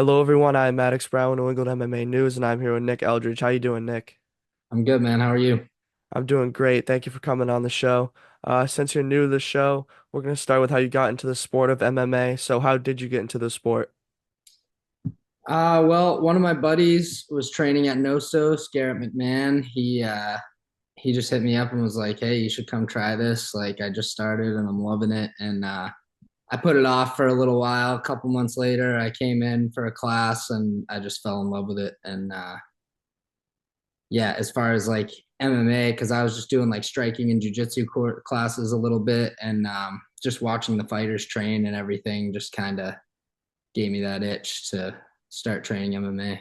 Hello everyone, I'm Maddox Brown with New England MMA News, and I'm here with Nick Eldridge. How you doing, Nick? I'm good, man. How are you? I'm doing great. Thank you for coming on the show. Since you're new to the show, we're going to start with how you got into the sport of MMA. So how did you get into the sport? Well, one of my buddies was training at Nostos, Garrett McMahon. He just hit me up and was like, "Hey, you should come try this. Like, I just started and I'm loving it." And I put it off for a little while. A couple months later, I came in for a class and I just fell in love with it. And yeah, as far as like MMA, because I was just doing like striking and jujitsu classes a little bit, and just watching the fighters train and everything just kind of gave me that itch to start training MMA.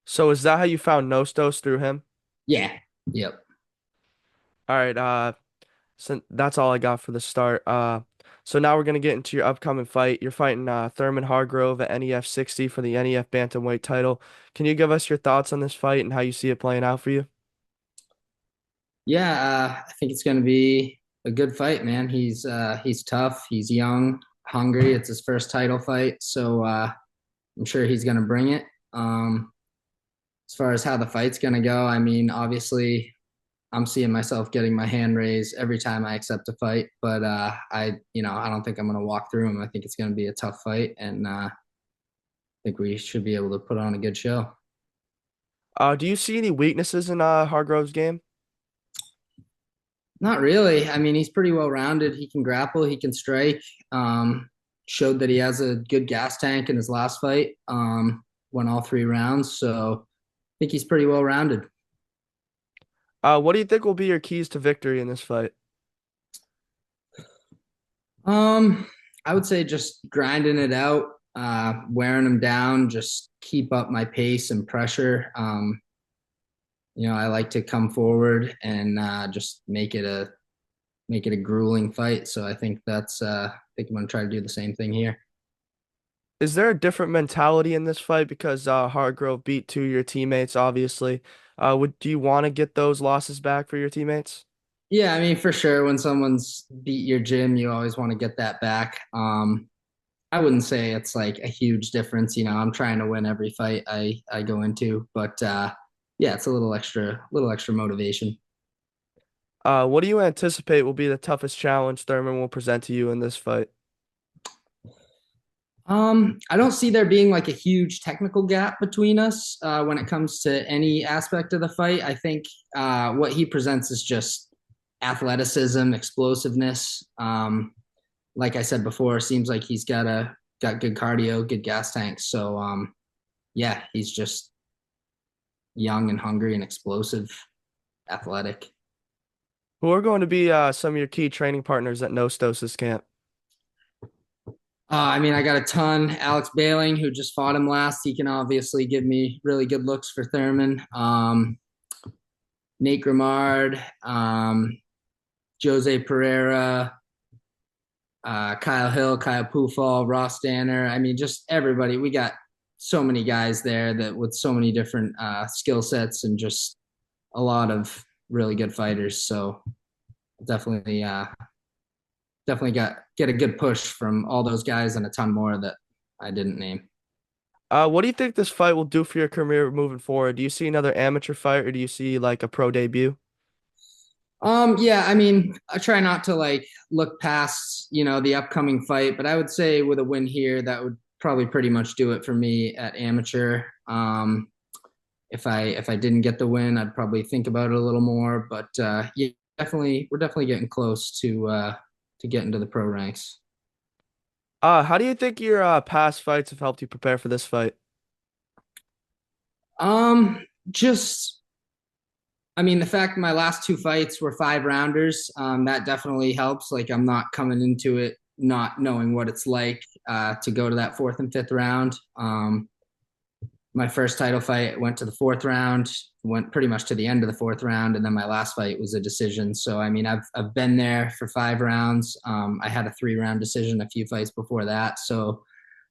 So is that how you found Nostos through him? Yeah. Yep. All right, so that's all I got for the start. So now we're going to get into your upcoming fight. You're fighting Thurman Hargrove at NEF 60 for the NEF Bantamweight title. Can you give us your thoughts on this fight and how you see it playing out for you? Yeah, I think it's going to be a good fight, man. He's tough. He's young, hungry. It's his first title fight, so I'm sure he's going to bring it. Um, as far as how the fight's going to go, I mean, obviously, I'm seeing myself getting my hand raised every time I accept a fight, but I don't think I'm going to walk through him. I think it's going to be a tough fight, and I think we should be able to put on a good show. Do you see any weaknesses in Hargrove's game? Not really. I mean, he's pretty well rounded. He can grapple, he can strike. Um, Showed that he has a good gas tank in his last fight. Won all 3 rounds. So I think he's pretty well rounded. What do you think will be your keys to victory in this fight? Um, I would say just grinding it out, wearing him down, just keep up my pace and pressure. I like to come forward and just make it a grueling fight. So I think I'm gonna try to do the same thing here. Is there a different mentality in this fight because Hargrove beat two of your teammates, obviously? Do you want to get those losses back for your teammates? Yeah, I mean, for sure, when someone's beat your gym, you always want to get that back. I wouldn't say it's like a huge difference. I'm trying to win every fight I go into, but yeah, it's a little extra motivation. What do you anticipate will be the toughest challenge Thurman will present to you in this fight? I don't see there being like a huge technical gap between us when it comes to any aspect of the fight. I think what he presents is just athleticism, explosiveness. Like I said before, seems like he's got good cardio, good gas tanks. So yeah, he's just young and hungry and explosive, athletic. Who are going to be some of your key training partners at Nostos' camp? I mean, I got a ton. Alex Bailing, who just fought him last, he can obviously give me really good looks for Thurman. Nate Grimard, Jose Pereira, Kyle Hill, Kyle Pufall, Ross Danner. I mean, just everybody. We got so many guys there that with so many different skill sets and just a lot of really good fighters. So definitely, definitely get a good push from all those guys and a ton more that I didn't name. What do you think this fight will do for your career moving forward? Do you see another amateur fight or do you see like a pro debut? Yeah, I mean, I try not to like look past, the upcoming fight, but I would say with a win here, that would probably pretty much do it for me at amateur. If I didn't get the win, I'd probably think about it a little more, but yeah, we're definitely getting close to get into the pro ranks. How do you think your past fights have helped you prepare for this fight? Just I mean, the fact my last 2 fights were 5 rounders, that definitely helps. Like, I'm not coming into it not knowing what it's like to go to that fourth and fifth round. My first title fight went to the fourth round, went pretty much to the end of the fourth round, and then my last fight was a decision. So, I mean, I've been there for 5 rounds. I had a 3 round decision a few fights before that. So,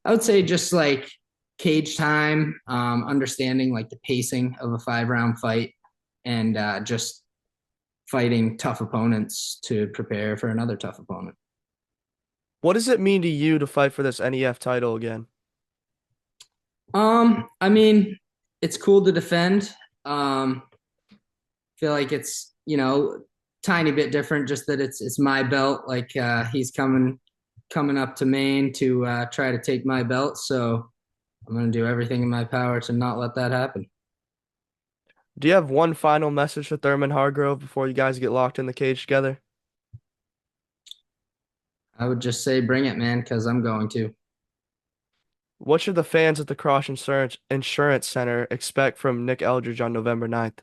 I would say just like cage time, understanding like the pacing of a 5 round fight, and just fighting tough opponents to prepare for another tough opponent. What does it mean to you to fight for this NEF title again? I mean, it's cool to defend. Feel like it's, tiny bit different, just that it's my belt. Like he's coming up to Maine to try to take my belt. So I'm gonna do everything in my power to not let that happen. Do you have one final message to Thurman Hargrove before you guys get locked in the cage together? I would just say bring it, man, because I'm going to. What should the fans at the Insurance Center expect from Nick Eldridge on November 9th?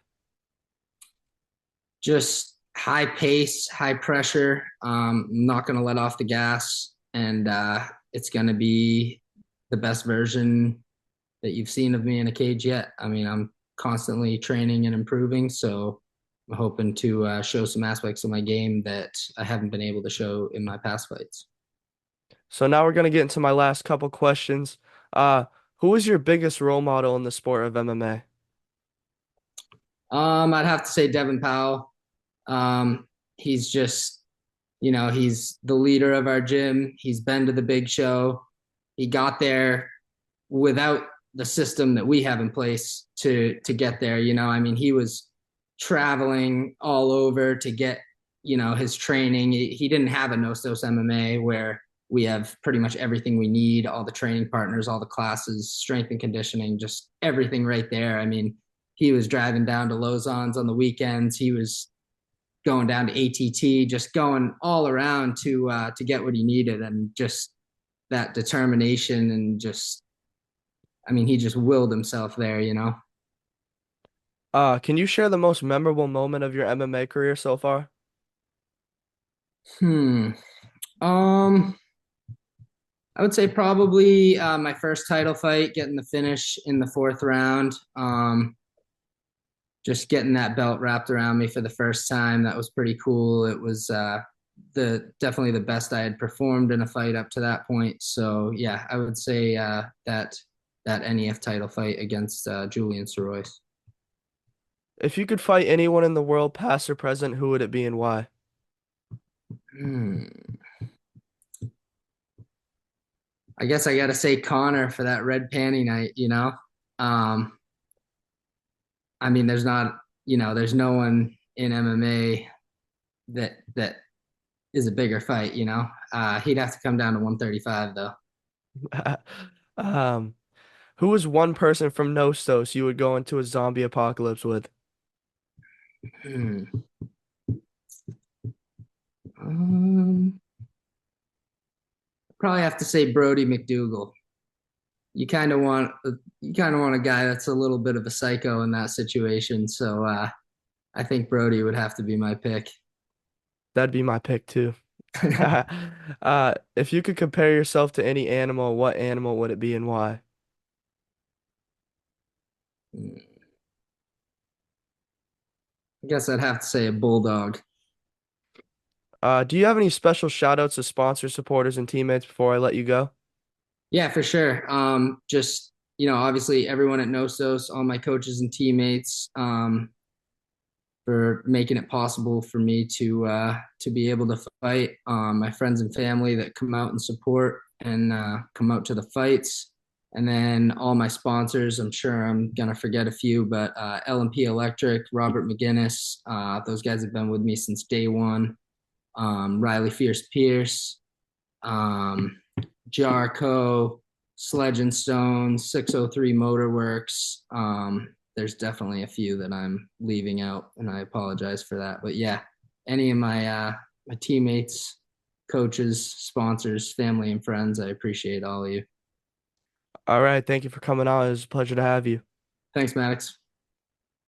Just high pace, high pressure. I'm not going to let off the gas, and it's going to be the best version that you've seen of me in a cage yet. I mean, I'm constantly training and improving, so I'm hoping to show some aspects of my game that I haven't been able to show in my past fights. So now we're gonna get into my last couple questions. Uh, who is your biggest role model in the sport of MMA? I'd have to say Devin Powell. He's just, he's the leader of our gym. He's been to the big show. He got there without the system that we have in place to get there. I mean, he was traveling all over to get his training. He didn't have a no-stos MMA where we have pretty much everything we need, all the training partners, all the classes, strength and conditioning, just everything right there. I mean, he was driving down to Lausanne's on the weekends. He was going down to ATT, just going all around to get what he needed, and just that determination and just, I mean, he just willed himself there. Can you share the most memorable moment of your MMA career so far? Hmm. Um, I would say probably my first title fight, getting the finish in the fourth round. Just getting that belt wrapped around me for the first time. That was pretty cool. It was the definitely the best I had performed in a fight up to that point. So yeah, I would say that NEF title fight against Julian Sorois. If you could fight anyone in the world, past or present, who would it be and why? Hmm. I guess I got to say Connor for that red panty night. Um, I mean, there's no one in MMA that is a bigger fight. He'd have to come down to 135 though. Um, who is one person from Nostos you would go into a zombie apocalypse with? Hmm. Um, Probably have to say Brody McDougal. You kind of want you kind of want a guy that's a little bit of a psycho in that situation. So I think Brody would have to be my pick. That'd be my pick too. If you could compare yourself to any animal, what animal would it be and why? I guess I'd have to say a bulldog. Do you have any special shout outs to sponsors, supporters, and teammates before I let you go? Yeah, for sure. Just obviously everyone at Nostos, all my coaches and teammates, for making it possible for me to be able to fight. My friends and family that come out and support and come out to the fights, and then all my sponsors. I'm sure I'm gonna forget a few, but L&P Electric, Robert McGinnis, those guys have been with me since day one. Riley Fierce Pierce, um, Jarco, Sledge and Stone, 603 Motorworks. There's definitely a few that I'm leaving out, and I apologize for that. But yeah, any of my teammates, coaches, sponsors, family, and friends, I appreciate all of you. All right, thank you for coming on. It was a pleasure to have you. Thanks, Maddox.